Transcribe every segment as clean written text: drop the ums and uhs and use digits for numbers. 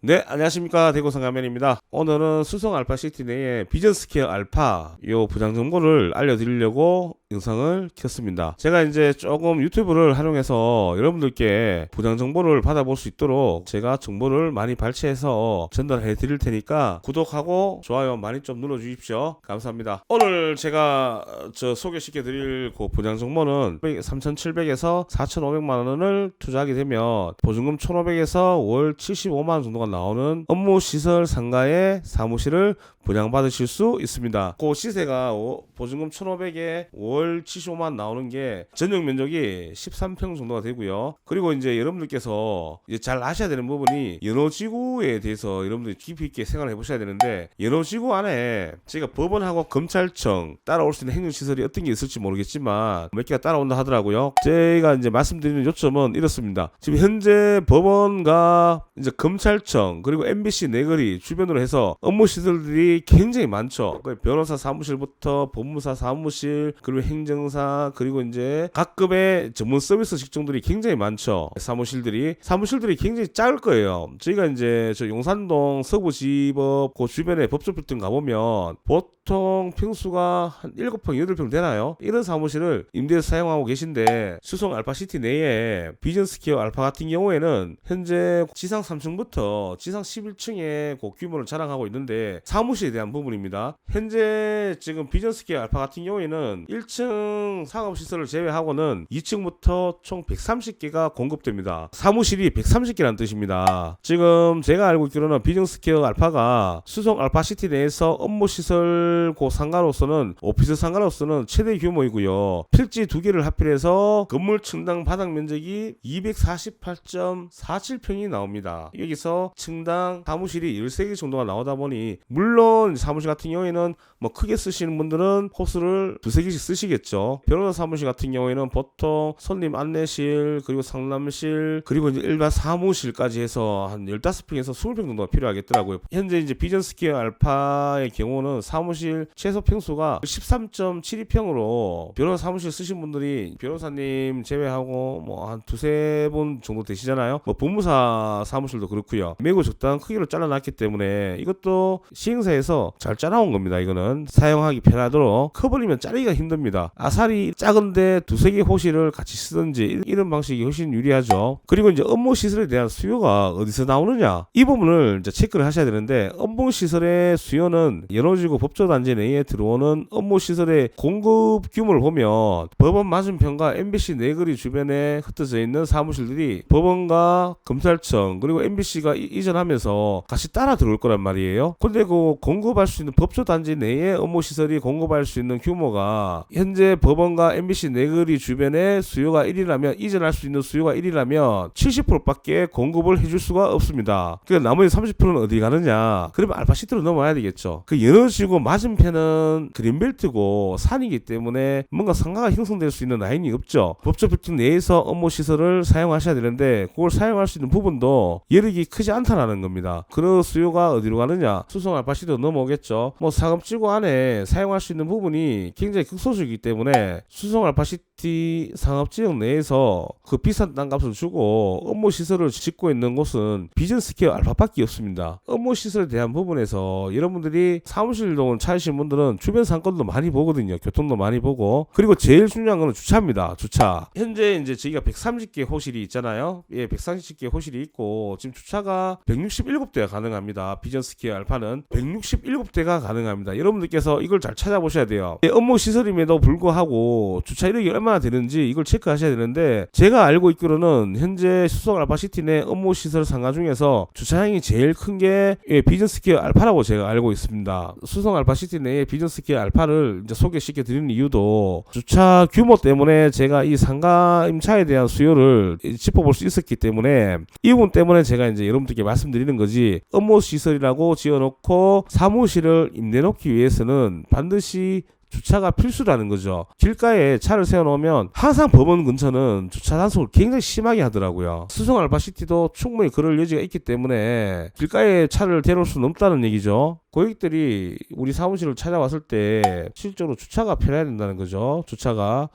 네, 안녕하십니까. 대구성가면입니다. 오늘은 수성 알파시티 내에 비전스퀘어 알파 요 부장 정보를 알려드리려고 영상을 켰습니다. 제가 이제 조금 유튜브를 활용해서 여러분들께 부장 정보를 받아볼 수 있도록 제가 정보를 많이 발췌해서 전달해 드릴 테니까 구독하고 좋아요 많이 좀 눌러 주십시오. 감사합니다. 오늘 제가 소개시켜 드릴 그 부장 정보는 3,700에서 4,500만 원을 투자하게 되면 보증금 1,500에서 월 75만 원 정도가 나오는 업무시설 상가의 사무실을 분양받으실 수 있습니다. 그 시세가 보증금 1,500에 월 75만 나오는 게 전용 면적이 13평 정도가 되고요. 그리고 이제 여러분들께서 이제 잘 아셔야 되는 부분이 연호지구에 대해서 여러분들이 깊이 있게 생각을 해보셔야 되는데, 연호지구 안에 저희가 법원하고 검찰청 따라올 수 있는 행정시설이 어떤 게 있을지 모르겠지만 몇 개가 따라온다 하더라고요. 제가 이제 말씀드리는 요점은 이렇습니다. 지금 현재 법원과 이제 검찰청 그리고 MBC 내거리 주변으로 해서 업무시설들이 굉장히 많죠. 변호사 사무실부터 법무사 사무실 그리고 행정사 그리고 이제 각급의 전문 서비스 직종들이 굉장히 많죠. 사무실들이 굉장히 작을 거예요. 저희가 이제 저 용산동 서부지법 그 주변에 법조빌딩 가보면 보통 평수가 한 7평 8평 되나요? 이런 사무실을 임대해서 사용하고 계신데, 수성 알파시티 내에 비전스퀘어 알파 같은 경우에는 현재 지상 3층부터 지상 11층의 그 규모를 자랑하고 있는데, 사무실에 대한 부분입니다. 현재 지금 비전스퀘어 알파 같은 경우에는 1층 상업시설을 제외하고는 2층부터 총 130개가 공급됩니다. 사무실이 130개라는 뜻입니다. 지금 제가 알고 있기로는 비전스퀘어 알파가 수성 알파시티 내에서 업무시설 그 상가로서는 오피스 상가로서는 최대 규모이고요. 필지 2개를 합필해서 건물 층당 바닥 면적이 248.47평이 나옵니다. 여기서 층당 사무실이 13개 정도가 나오다 보니, 물론 사무실 같은 경우에는 뭐 크게 쓰시는 분들은 호수를 2-3개씩 쓰시겠죠. 변호사 사무실 같은 경우에는 보통 손님 안내실 그리고 상담실 그리고 이제 일반 사무실까지 해서 한 15평에서 20평 정도가 필요하겠더라고요. 현재 이제 비전스퀘어 알파의 경우는 사무실 최소 평수가 13.72평으로 변호사 사무실 쓰신 분들이 변호사님 제외하고 뭐 한 2-3분 정도 되시잖아요. 뭐 법무사 사무실도 그렇고요. 매우 적당한 크기로 잘라놨기 때문에 이것도 시행사에서 잘 짜나온 겁니다. 이거는 사용하기 편하도록. 커버리면 자르기가 힘듭니다. 아사리 작은데 2-3개 호실을 같이 쓰든지 이런 방식이 훨씬 유리하죠. 그리고 이제 업무시설에 대한 수요가 어디서 나오느냐, 이 부분을 이제 체크를 하셔야 되는데, 업무시설의 수요는 연호지구 법조단지 내에 들어오는 업무시설의 공급 규모를 보면 법원 맞은편과 MBC 내거리 주변에 흩어져 있는 사무실들이 법원과 검찰청 그리고 MBC가 이전하면서 같이 따라 들어올 거란 말이에요. 근데 그 공급할 수 있는 법조단지 내에 업무시설이 공급할 수 있는 규모가 현재 법원과 MBC 내거리 주변에 수요가 1이라면, 이전할 수 있는 수요가 1이라면 70%밖에 공급을 해줄 수가 없습니다. 그러니까 나머지 30%는 어디 가느냐? 그러면 알파시티로 넘어와야 되겠죠. 그 연호지구 맞은편은 그린벨트고 산이기 때문에 뭔가 상가가 형성될 수 있는 라인이 없죠. 법조빌딩 내에서 업무시설을 사용하셔야 되는데, 그걸 사용할 수 있는 부분도 여력이 크지 않다라는 겁니다. 그런 수요가 어디로 가느냐? 수성 알파시티로 넘어오겠죠. 뭐 상업지구 안에 사용할 수 있는 부분이 굉장히 극소수이기 때문에 수성 알파시티 상업지역 내에서 그 비싼 땅값을 주고 업무시설을 짓고 있는 곳은 비전스퀘어 알파밖에 없습니다. 업무시설에 대한 부분에서 여러분들이 사무실동을 찾으신 분들은 주변 상권도 많이 보거든요. 교통도 많이 보고. 그리고 제일 중요한 거는 주차입니다. 주차. 현재 이제 저희가 130개 호실이 있잖아요. 예, 130개 호실이 있고 지금 주차가 167대가 가능합니다. 비전스퀘어 알파는 167대가 가능합니다. 여러분들께서 이걸 잘 찾아보셔야 돼요. 예, 업무시설임에도 불구하고 주차 이력이 얼마나 되는지 이걸 체크하셔야 되는데, 제가 알고 있기로는 현재 수성 알파시티 내 업무시설 상가 중에서 주차량이 제일 큰 게 비전스퀘어 알파라고 제가 알고 있습니다. 수성 알파시티 내에 비전스퀘어 알파를 이제 소개시켜 드리는 이유도 주차 규모 때문에 제가 이 상가 임차에 대한 수요를 짚어볼 수 있었기 때문에, 이 부분 때문에 제가 이제 여러분들께 말씀드리는 거지, 업무시설이라고 지어놓고 사무실을 임대놓기 위해서는 반드시 주차가 필수라는 거죠. 길가에 차를 세워놓으면 항상 법원 근처는 주차 단속을 굉장히 심하게 하더라고요. 수성 알파시티도 충분히 그럴 여지가 있기 때문에 길가에 차를 대놓을 수는 없다는 얘기죠. 고객들이 우리 사무실을 찾아왔을 때 실제로 주차가 편해야 된다는 거죠. 주차가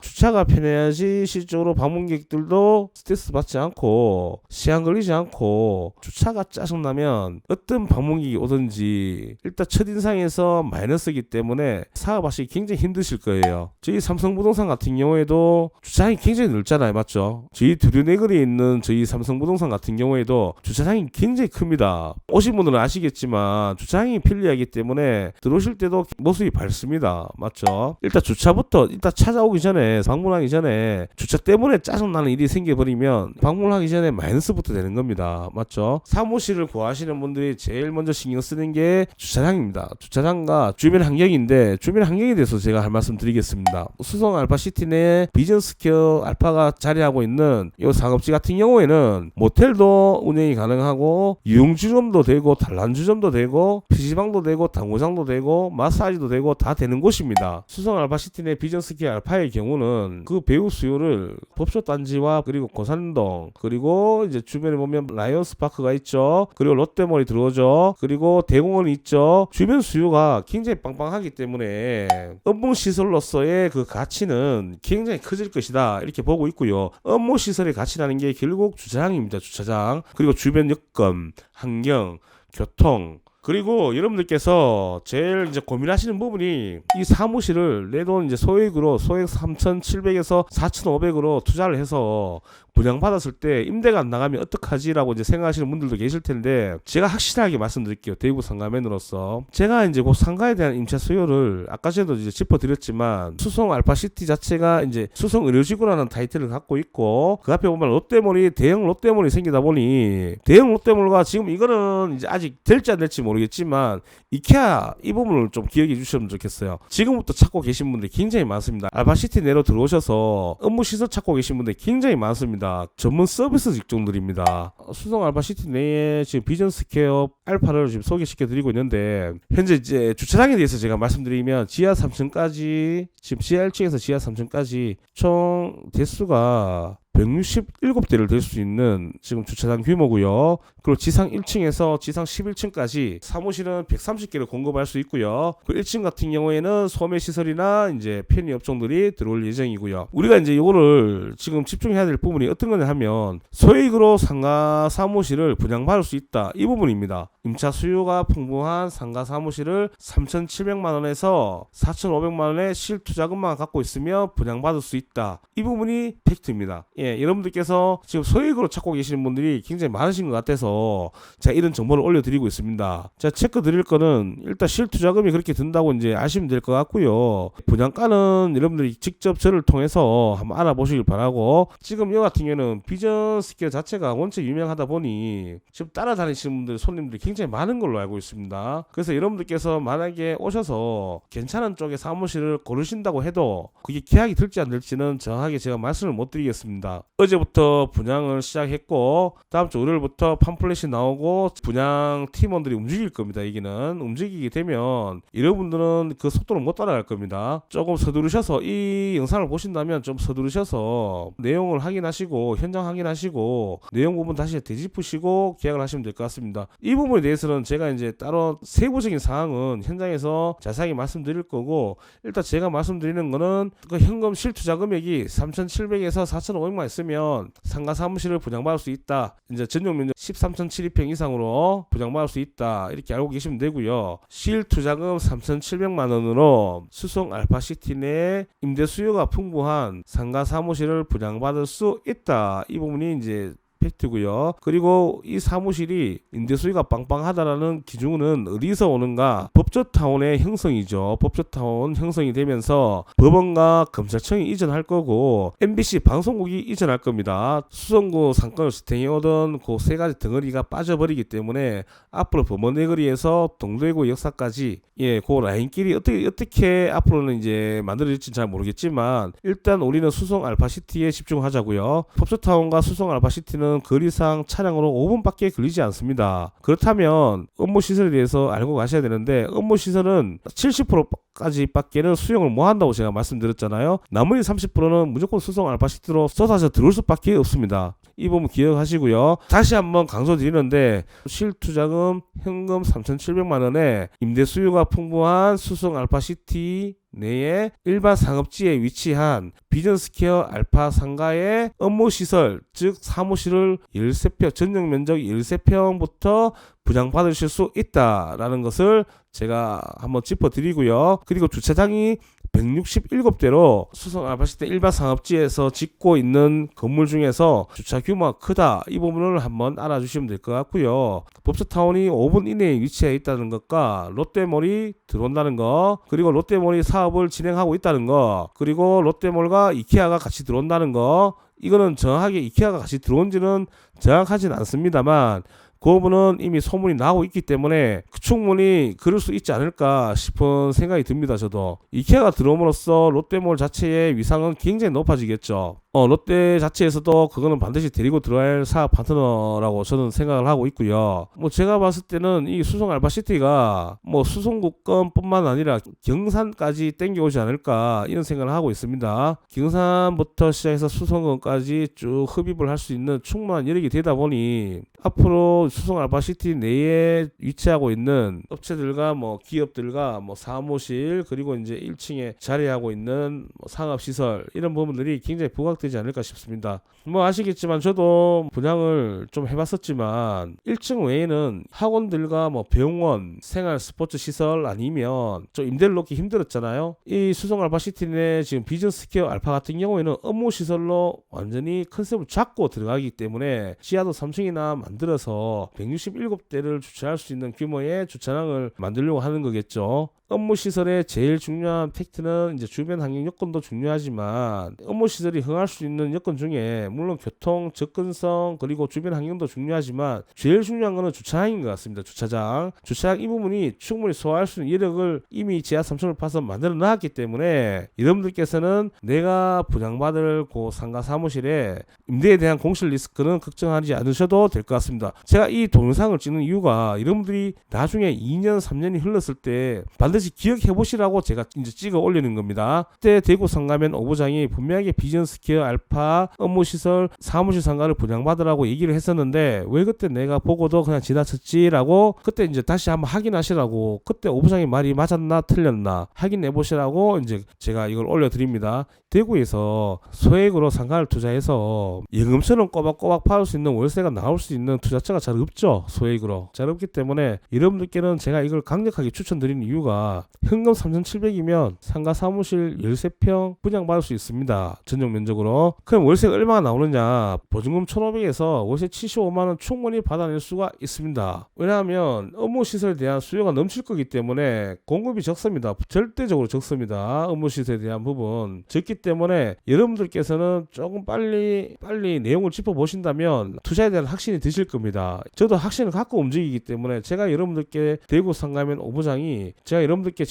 편해야지 실제로 방문객들도 스트레스 받지 않고 시간 걸리지 않고, 주차가 짜증나면 어떤 방문객이 오든지 일단 첫인상에서 마이너스이기 때문에 사업하시기 굉장히 힘드실 거예요. 저희 삼성부동산 같은 경우에도 주차장이 굉장히 넓잖아요. 맞죠? 저희 두류내거리에 있는 저희 삼성부동산 같은 경우에도 주차장이 굉장히 큽니다. 오신 분들은 아시겠지만 주차장이 편리하기 때문에 들어오실 때도 모습이 밝습니다. 맞죠? 일단 주차부터 일단 찾아오기 전에, 방문하기 전에 주차 때문에 짜증나는 일이 생겨버리면 방문하기 전에 마이너스부터 되는 겁니다. 맞죠? 사무실을 구하시는 분들이 제일 먼저 신경 쓰는 게 주차장입니다. 주차장과 주변 환경인데, 주변 환경에 대해서 제가 할 말씀 드리겠습니다. 수성 알파시티 내에 비전스퀘어 알파가 자리하고 있는 이 상업지 같은 경우에는 모텔도 운영이 가능하고 유흥주점도 되고 단란주점도 되고 PC방도 되고 당구장도 되고 마사지도 되고 다 되는 곳입니다. 수성 알파시티 내 비전스퀘어 알파의 경우는 그 배우 수요를 법쇼단지와 그리고 고산동, 그리고 이제 주변에 보면 라이언스 파크가 있죠. 그리고 롯데몰이 들어오죠. 그리고 대공원이 있죠. 주변 수요가 굉장히 빵빵하기 때문에 업무 시설로서의 그 가치는 굉장히 커질 것이다, 이렇게 보고 있고요. 업무 시설의 가치라는 게 결국 주차장입니다. 주차장, 그리고 주변 여건, 환경, 교통, 그리고 여러분들께서 제일 이제 고민하시는 부분이 이 사무실을 내 돈 이제 소액으로 소액 3,700에서 4,500으로 투자를 해서 분양받았을 때 임대가 안 나가면 어떡하지라고 이제 생각하시는 분들도 계실 텐데, 제가 확실하게 말씀드릴게요. 대구 상가맨으로서 제가 이제 그 상가에 대한 임차 수요를 아까 전에도 이제 짚어드렸지만, 수성 알파시티 자체가 이제 수성 의료지구라는 타이틀을 갖고 있고, 그 앞에 보면 롯데몰이, 대형 롯데몰이 생기다 보니, 대형 롯데몰과 지금 이거는 이제 아직 될지 안 될지 모르겠지만 이케아, 이 부분을 좀 기억해 주셨으면 좋겠어요. 지금부터 찾고 계신 분들이 굉장히 많습니다. 알파시티 내로 들어오셔서 업무 시설 찾고 계신 분들이 굉장히 많습니다. 전문 서비스 직종들입니다. 수성 알파시티 내에 지금 비전스퀘어 알파를 지금 소개시켜 드리고 있는데, 현재 이제 주차장에 대해서 제가 말씀드리면 지하 3층까지, 지금 지하 1층에서 지하 3층까지 총 대수가 167대를 댈 수 있는 지금 주차장 규모고요. 그리고 지상 1층에서 지상 11층까지 사무실은 130개를 공급할 수 있고요. 그 1층 같은 경우에는 소매 시설이나 이제 편의 업종들이 들어올 예정이고요. 우리가 이제 이거를 지금 집중해야 될 부분이 어떤 거냐 하면, 소액으로 상가 사무실을 분양받을 수 있다, 이 부분입니다. 임차 수요가 풍부한 상가 사무실을 3,700만 원에서 4,500만 원의 실투자금만 갖고 있으면 분양받을 수 있다, 이 부분이 팩트입니다. 예, 여러분들께서 지금 소액으로 찾고 계시는 분들이 굉장히 많으신 것 같아서 제가 이런 정보를 올려드리고 있습니다. 제가 체크 드릴 거는 일단 실투자금이 그렇게 든다고 이제 아시면 될 것 같고요. 분양가는 여러분들이 직접 저를 통해서 한번 알아보시길 바라고, 지금 이 같은 경우는 비전스퀘어 자체가 원체 유명하다 보니 지금 따라다니시는 분들, 손님들이 굉장히 많은 걸로 알고 있습니다. 그래서 여러분들께서 만약에 오셔서 괜찮은 쪽에 사무실을 고르신다고 해도 그게 계약이 될지 안 될지는 정확하게 제가 말씀을 못 드리겠습니다. 어제부터 분양을 시작했고 다음 주 월요일부터 팜플렛이 나오고 분양 팀원들이 움직일 겁니다. 여기는 움직이게 되면 여러분들은 그 속도를 못 따라갈 겁니다. 조금 서두르셔서, 이 영상을 보신다면 좀 서두르셔서 내용을 확인하시고 현장 확인하시고 내용 부분 다시 되짚으시고 계약을 하시면 될 것 같습니다. 이 부분에 대해서는 제가 이제 따로 세부적인 사항은 현장에서 자세하게 말씀드릴 거고, 일단 제가 말씀드리는 거는 그 현금 실투자 금액이 3,700에서 4,500만 있으면 상가 사무실을 분양받을 수 있다. 이제 전용 면적 13,072평 이상으로 분양받을 수 있다, 이렇게 알고 계시면 되고요. 실투자금 3,700만 원으로 수성 알파시티 내 임대 수요가 풍부한 상가 사무실을 분양받을 수 있다, 이 부분이 이제 팩트고요. 그리고 이 사무실이 임대 수요가 빵빵하다라는 기준은 어디서 오는가? 법조타운의 형성이죠. 법조타운 형성이 되면서 법원과 검찰청이 이전할 거고 MBC 방송국이 이전할 겁니다. 수성구 상권을 지탱해오던 그 세 가지 덩어리가 빠져버리기 때문에 앞으로 범원대거리에서 동대구 역사까지, 예, 그 라인길이 어떻게 앞으로는 이제 만들어질지는 잘 모르겠지만 일단 우리는 수성 알파시티에 집중하자고요. 법조타운과 수성 알파시티는 때는 거리상 차량으로 5분밖에 걸리지 않습니다. 그렇다면 업무 시설에 대해서 알고 가셔야 되는데, 업무 시설은 70%까지 밖에는 수용을 못 한다고 제가 말씀드렸잖아요. 나머지 30%는 무조건 수송 알파시티로 쏟아져 들어올 수밖에 없습니다. 이 부분 기억하시고요. 다시 한번 강조드리는데, 실투자금 현금 3,700만 원에 임대 수요가 풍부한 수송 알파시티 내에 일반 상업지에 위치한 비전스퀘어 알파 상가의 업무시설, 즉 사무실을 13평, 전용 면적 13평부터 분양받으실 수 있다라는 것을 제가 한번 짚어드리고요. 그리고 주차장이 167대로 수성 알파시티 일반 상업지에서 짓고 있는 건물 중에서 주차 규모가 크다, 이 부분을 한번 알아주시면 될 것 같고요. 법사타운이 5분 이내에 위치해 있다는 것과 롯데몰이 들어온다는 거, 그리고 롯데몰이 사업을 진행하고 있다는 거, 그리고 롯데몰과 이케아가 같이 들어온다는 거, 이거는 정확하게 이케아가 같이 들어온지는 정확하진 않습니다만 그 부분은 이미 소문이 나오고 있기 때문에 충분히 그럴 수 있지 않을까 싶은 생각이 듭니다. 저도 이케아가 들어옴으로써 롯데몰 자체의 위상은 굉장히 높아지겠죠. 롯데 자체에서도 그거는 반드시 데리고 들어야 할 사업 파트너라고 저는 생각을 하고 있고요. 제가 봤을 때는 이 수성 알파시티가 수성구권뿐만 아니라 경산까지 땡겨오지 않을까, 이런 생각을 하고 있습니다. 경산부터 시작해서 수성구까지 쭉 흡입을 할 수 있는 충분한 여력이 되다 보니 앞으로 수성 알파시티 내에 위치하고 있는 업체들과 기업들과 사무실, 그리고 이제 1층에 자리하고 있는 상업시설, 이런 부분들이 굉장히 부각되지 않을까 싶습니다. 아시겠지만 저도 분양을 좀 해봤었지만 1층 외에는 학원들과 병원, 생활 스포츠 시설 아니면 좀 임대를 놓기 힘들었잖아요. 이 수성 알파시티 내 지금 비전스퀘어 알파 같은 경우에는 업무 시설로 완전히 컨셉을 잡고 들어가기 때문에 지하도 3층이나 만들어서 167대를 주차할 수 있는 규모의 주차장을 만들려고 하는 거겠죠. 업무 시설의 제일 중요한 팩트는 이제 주변 환경 여건도 중요하지만, 업무 시설이 흥할 수 있는 여건 중에 물론 교통, 접근성, 그리고 주변 환경도 중요하지만 제일 중요한 거는 주차장인 것 같습니다. 주차장 이 부분이 충분히 소화할 수 있는 여력을 이미 지하 3층을 파서 만들어 놨기 때문에 여러분들께서는 내가 분양받을 그 상가 사무실에 임대에 대한 공실 리스크는 걱정하지 않으셔도 될 것 같습니다. 제가 이 동영상을 찍는 이유가 여러분들이 나중에 2년 3년이 흘렀을 때 반드시 기억해 보시라고 제가 이제 찍어 올리는 겁니다. 그때 대구 상가면 오부장이 분명하게 비전스퀘어 알파 업무시설 사무실 상가를 분양받으라고 얘기를 했었는데, 왜 그때 내가 보고도 그냥 지나쳤지라고 그때 이제 다시 한번 확인하시라고, 그때 오부장의 말이 맞았나 틀렸나 확인해 보시라고 이제 제가 이걸 올려드립니다. 대구에서 소액으로 상가를 투자해서 예금처럼 꼬박꼬박 받을 수 있는 월세가 나올 수 있는 투자처가 잘 없죠. 소액으로 잘 없기 때문에 여러분들께는 제가 이걸 강력하게 추천드리는 이유가, 현금 3,700이면 상가 사무실 13평 분양받을 수 있습니다. 전용 면적으로. 그럼 월세가 얼마나 나오느냐, 보증금 1,500에서 월세 75만원 충분히 받아낼 수가 있습니다. 왜냐하면 업무시설에 대한 수요가 넘칠 거기 때문에 공급이 적습니다. 절대적으로 적습니다. 업무시설에 대한 부분 적기 때문에 여러분들께서는 조금 빨리 내용을 짚어보신다면 투자에 대한 확신이 드실 겁니다. 저도 확신을 갖고 움직이기 때문에 제가 여러분들께 대구 상가면 오부장이 제가 여러분들께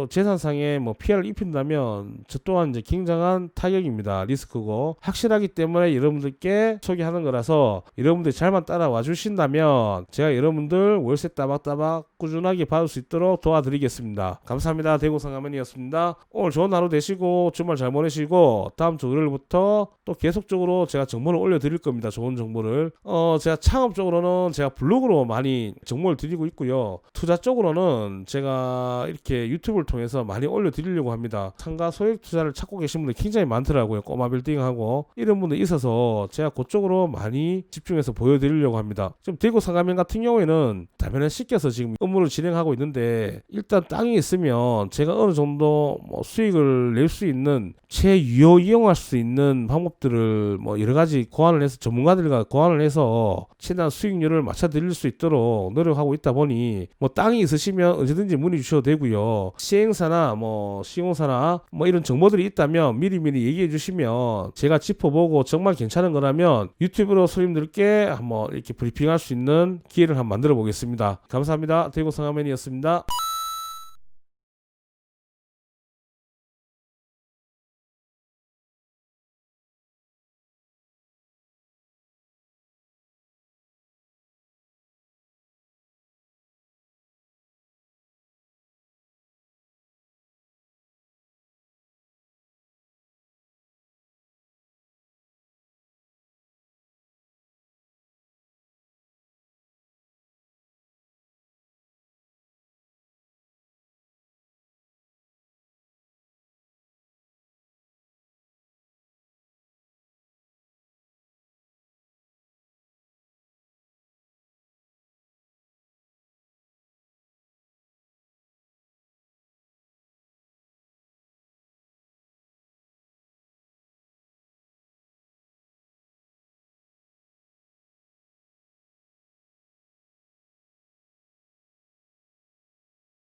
재산상에 피해를 입힌다면 저 또한 이제 굉장한 타격입니다. 리스크고 확실하기 때문에 여러분들께 소개하는 거라서 여러분들이 잘만 따라와 주신다면 제가 여러분들 월세 따박따박 꾸준하게 받을 수 있도록 도와드리겠습니다. 감사합니다. 대구 상가면이었습니다. 오늘 좋은 하루 되시고 주말 잘 보내시고 다음 주 월요일부터 또 계속적으로 제가 정보를 올려드릴 겁니다. 좋은 정보를 제가 창업 쪽으로는 제가 블로그로 많이 정보를 드리고 있고요. 투자 쪽으로는 제가 이렇게 유튜브를 통해서 많이 올려드리려고 합니다. 상가 소액 투자를 찾고 계신 분들 굉장히 많더라고요. 꼬마 빌딩하고 이런 분들 있어서 제가 그쪽으로 많이 집중해서 보여드리려고 합니다. 지금 대구 상가면 같은 경우에는 다변에 시켜서 지금 업무를 진행하고 있는데, 일단 땅이 있으면 제가 어느 정도 수익을 낼 수 있는 최유효 이용할 수 있는 방법들을 여러 가지 고안을 해서 전문가들과 고안을 해서 최대한 수익률을 맞춰드릴 수 있도록 노력하고 있다 보니 땅이 있으시면 언제든지 문의 주셔도 되고요. 시행사나 시공사나 이런 정보들이 있다면 미리미리 얘기해 주시면 제가 짚어보고 정말 괜찮은 거라면 유튜브로 손님들께 한번 이렇게 브리핑할 수 있는 기회를 한번 만들어 보겠습니다. 감사합니다. 대구 상가맨이었습니다.